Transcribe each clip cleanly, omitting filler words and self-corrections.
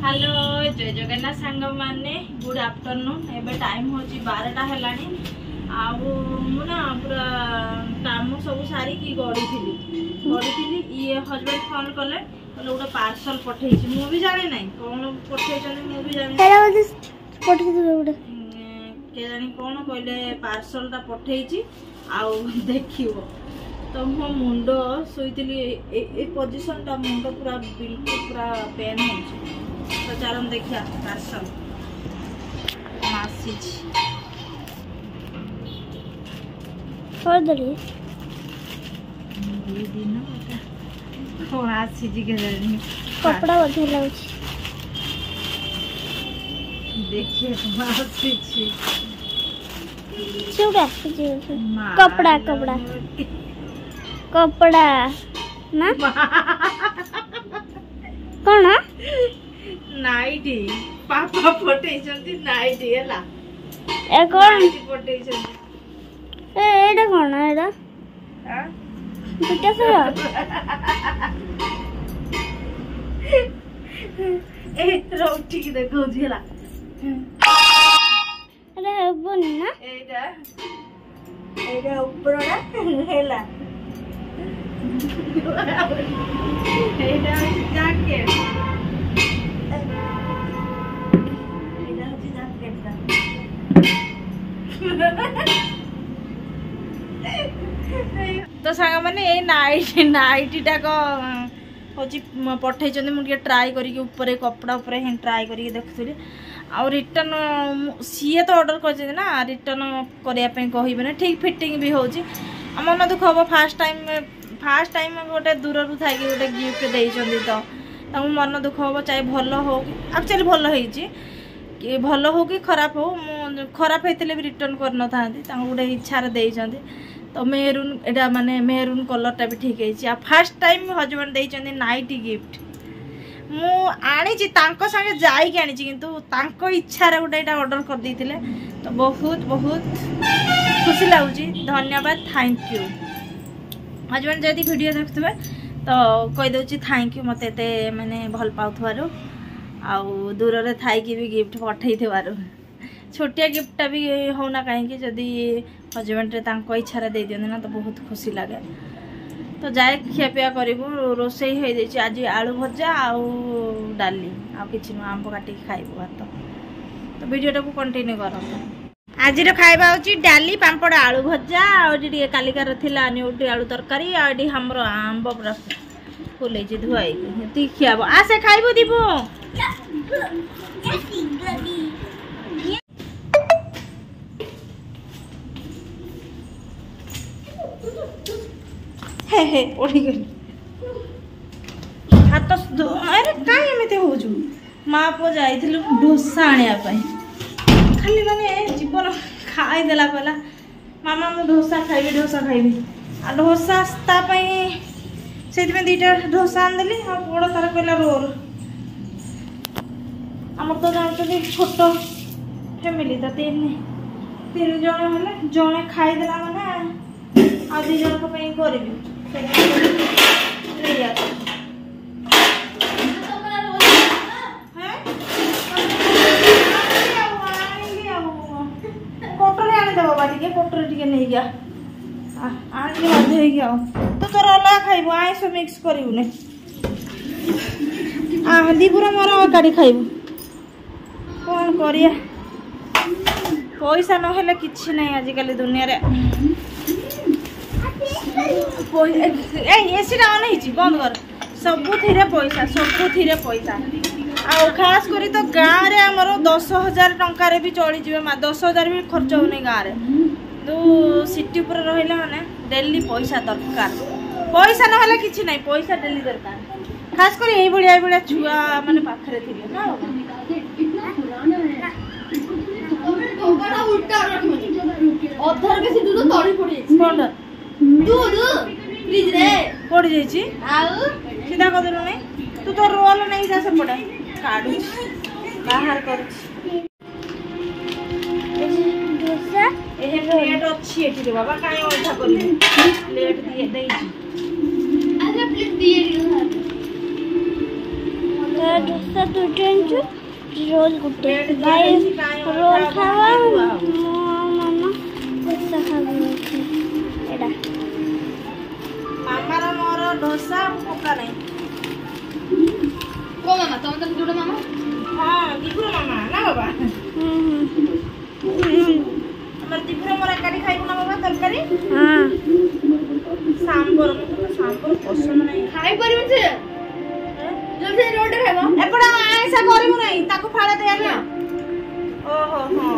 Hello जय जगन्नाथ सांग माने गुड आफ्टरनून। एबे टाइम हो 12टा हेलानी ना पूरा काम सब सारी की गड़ी थी ये हस्बैंड फोन कले बोले गोटे पार्सल पठे मु भी जाने ना कौन पठे मु भी जाने के जानी कौन कहले पार्सल टा पठे देखियो तो मो मुंड शुईली ए पोजिशन टा मुंड पूरा बिल्कुल पूरा पेन हो तो चल देखिया पार्सल आसी कौन आसी कपड़ा बढ़िया लगुच देखिए कपड़ा कपड़ा कपड़ा ना कौन नाइटी पापा पठेइछंती नाइटी हला ए कौन पठेइछंती एडा कौन एडा हां दुटा से ए रोटी की देखो झेला अरे बोल ना एडा एडा ऊपरडा हेला एडा जैकेट तो सांग मैंने ये नाइटी टाक हूँ पठे मुझे ट्राए करके ऊपर कपड़ा ऊपर ही ट्राए करके देखुली आ रिटर्न सी तो ऑर्डर कर ना रिटर्न करने कहबे ठीक फिटिंग भी हो मन दुख हम फास्ट टाइम गोटे दूर था गोटे गिफ्ट देते तो मन दुख हम चाहे भल हो एक्चुअली भल कि भल हो कि खराब हो खराब होते भी रिटर्न कर था गोटे इच्छा देते तो मेहरून एटा माने मेहरून कलरटा भी ठीक है। फास्ट टाइम हजबैंड देइचंदी नाइटी गिफ्ट मु आनी तांको संगे जाई के आनी किंतु तांको इच्छा रे गोटे ऑर्डर कर देथिले तो बहुत बहुत खुशी लागुची। धन्यवाद थैंक यू हजबैंड जदी वीडियो देखथबे तो कहि दोची थैंक यू मते एते माने भल पाउथवारो आउ दूर रे थाई की भी गिफ्ट पठै थवारो छोटिया गिफ्टा भी होना कहीं जदि हजबैंड रे इच्छा दे दियंती ना तो बहुत खुशी लगे। तो जाए खियापिया करूँ रोसई हो जाए आज आलू भजा आउ डाली आउ आंब काटिक खाइबू भात तो वीडियो को कंटिन्यू कर। आज खाଇବା होची डाली पांपड़ आलू भजा आउ कालिकार थिला न्यूटी आलू तरकारी आउ हमर आंब पूरा फुल धुआई ती खियाब आसे खाइबू दीबू हे हे ओढ़ी गली हाथ अरे कहीं एमती हो माँ पुआ जाइलु डोसा आने खाली माने जीवन खाईदेला कहला मामा मु डोसा खाइबी आ डोसा से दीटा डोसा आनदेली आ बड़ तार कहला रोल आम तो जानते छोट फैमिली तो तीन जन हेले जड़े खाईदेला माने आ दी जन करी कोटरे नहीं गया आगे बाध्य गया तो तोर अलग खाइबू आइस मिक्स करूने दीपुरा मोर गाड़ी खाइबू कौन करिया पैसा नहेले किछि नहीं आजिकल दुनिया रे एसी ऑन है बंद कर सबुथिरे पैसा आ खास करी तो गाँव रे आमर 10,000 टंकार भी चली जाए 10,000 भी खर्च होने गाँव में तो सिटी पर रहा माने डेली पैसा दरकार पैसा ना किसी ना पैसा डेली दरकार खास कर यही भाया छुआ माने पाखरे थिले ना अधर बेसी दूध तळी पड़ी कोन दूध फ्रिज रे पड़ी जाइछि आउ सीधा कर देलु नै तू तो रोल नहीं जा से पड़ा काढू बाहर कर डोसा एहे प्लेट अच्छी एठी रे बाबा काई ओठा करी प्लेट दिए देइछि अच्छा प्लेट दिए डोसा दुटे आंचु रोल गुटे भाई रोल खावा मामा डोसा खावा एडा मामार मोर डोसा पका नहीं को मामा तुम तो दुडो मामा हाँ दिपुर मामा ना बाबा हमर दिपुर मोर एकाठी खाइबो ना बाबा तरकारी हां सांबर सांबर पसंद नहीं खाई परिबो से जब से रोड खाइबो एपड़ा ऐसा करिबो नहीं ताको फाळे दे ना ओहो हां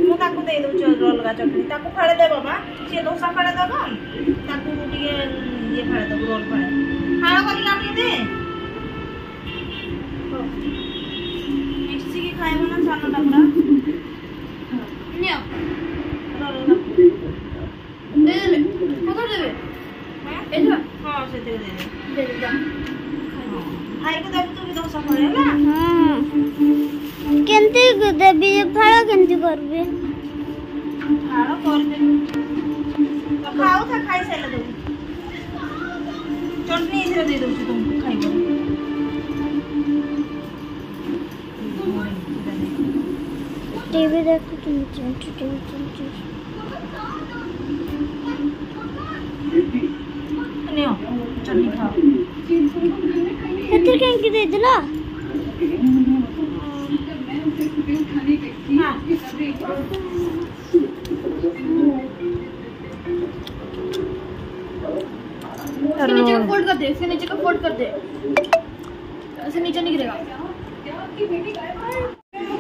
मु ताको दे दउ छ रोल का चटनी ताको फाळे दे बाबा से डोसा फाळे दबो ताको टिके ये फाळे दबो रोल फाळे खाओ करी लाटी दे मिक्सी की खाइबो ना सानो टाकड़ा नियो रोल दे दे कत देबे एठा हां से दे दे दे भाई को देबो तू डोसा फाळे ना हां केंती देबी फळ केंती करबे खाओ कर दे तो खाओ था खाई साइले दो चटनी इधर दे दो तुम खाइबो टीवी देखो तुम टीवी नियो चटनी खाओ एतर केंकी दे दिला हां नीचे का फोल्ड कर दे इसके नीचे का फोल्ड कर दे ऐसे नीचे नहीं गिरेगा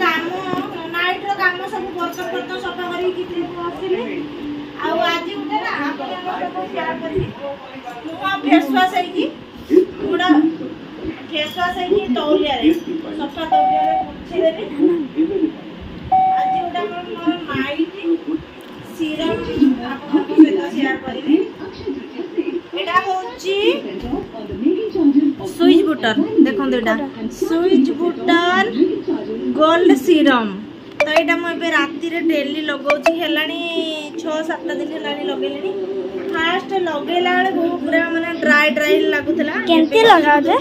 काम नाइट रो काम सब वर्कर करतो सफा करी कि आसिले आ आज उठे ना आपण सब शेयर करी मु फेस वॉश है कि पूरा फेस वॉश है कि तौलिया रे सफा तौलिया रे पोछि देबी आज उठा मोर नाइट सीरम आपण को शेयर करी एटा होची सुइज बटन देखो एटा सुइज बटन गोल्ड सीरम तो यहाँ मुझे राति डेली लगाऊँ हेलानी 6-7 दिन हेलानी लगेली फास्ट लगेला बेले पूरा माने ड्राई ड्राई लगुला केंती लगा दे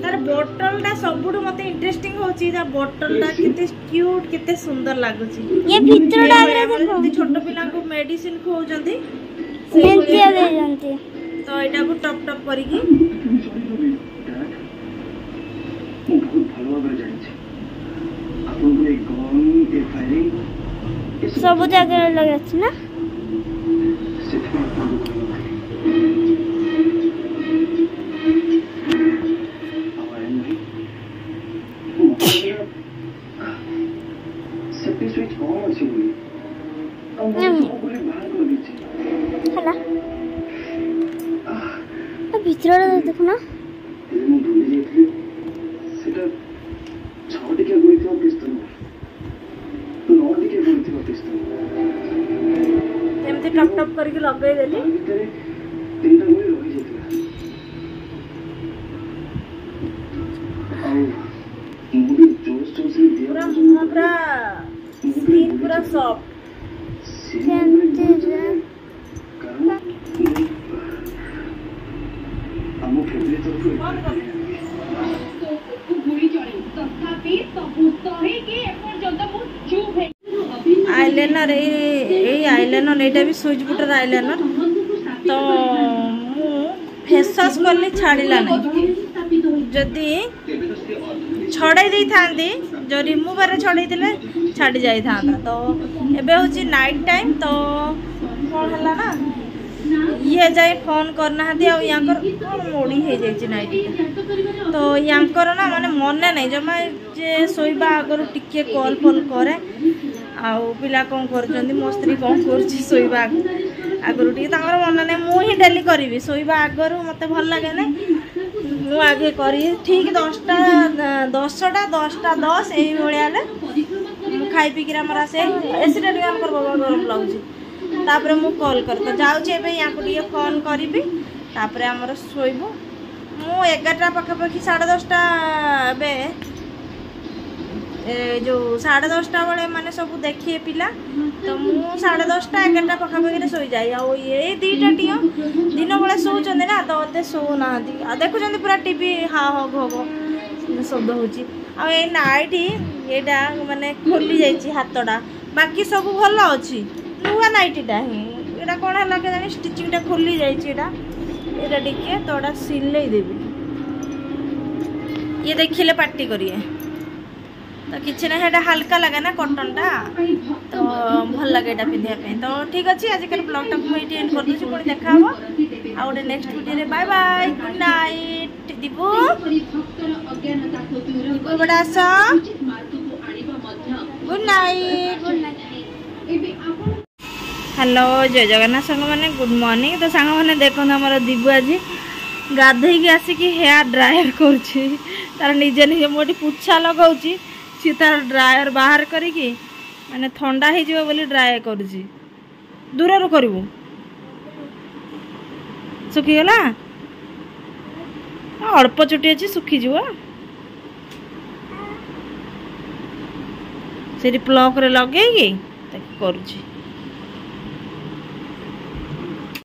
तार बोतलटा सबुठ मते इंटरेस्टिंग होची ता बोतलटा किते क्यूट किते सुंदर लागुची ये भीतरटा देखो छोट पिला को मेडिसिन खोजंती केंती आवे जानती तो एटा को टप टप करी की सब जगह लगे ना भीतर देखो ना एमती टप टप करके लगे देली पूरा पूरा स्किन पूरा सॉफ्ट आईलाइनर आईलाइनर एटा भी सुइच बुटर आईलाइनर तो मु फेस वॉश करली छाड़िला नहीं जदि छड़ाई दे थांती जो रिमूवर छड़ाई दिले छाड़ी जाई थांता तो एबे होची नाइट टाइम तो कौन हला ना ये जाए फोन करना आ यांकर मोड़ी हो जाए नाइट तो यांकर ना माने मन नहीं जमा जे सोइबा आगर टिके कॉल फॉल करे आउ पिला कौन कर मो स्त्री कौन कर आगर टे मन नहीं मुझे डेली करी शोवा आगर मत भल लगे ना मु आगे करी ठीक 10टा 10 यही खाई पीक आसे एसी बाबा गरम लगुच तापर मु कॉल कर तो जाऊँ या फोन करी तापर आमर शोबू मु 11टा पाखापाखि 10:30 बे जो 10:30 बेले मैंने सब देखिए पिला तो मु 10:30 11टा पाखापाखि शो जाए ये 2टा टीम दिन बेले शोचंदी ना तो एत शोना देखुं पूरा टीवी हा हग हग शब्द होची आ ए नाइटी एटा माने खोली जाइची हातडा बाकी सब भल अछि नुआ नाइटीटा ही एटा कोन हला के जानी स्टिचिंगटा खोली जाइची एटा टिके तोड़ा सिलाई देबी ये देखिले पार्टी करिए तो किसी ना है हल्का लगे ना कॉटनटा तो भल लगे ये पिंधा तो ठीक अच्छे आजिकल ब्लॉगटा मुझे एंड कर दूसरी पुणी देखा आ गए next video bye bye good night Deepu बड़ा आस गुड नाइट हेलो जय जगन्नाथ सांग मैंने गुड मॉर्निंग तो सांग मैंने देखो आम दीपू आज गाधे आसिकी हेयर ड्रायर कर निजे निजे मोटी पुछा लगाऊँ सी तार ड्रायर बाहर करिकी माने ठंडा हो जाए बोली ड्राई करुची दूर करू सुखीगला अल्प चुटी अच्छी सुखीज से प्लग रे लगे करुची।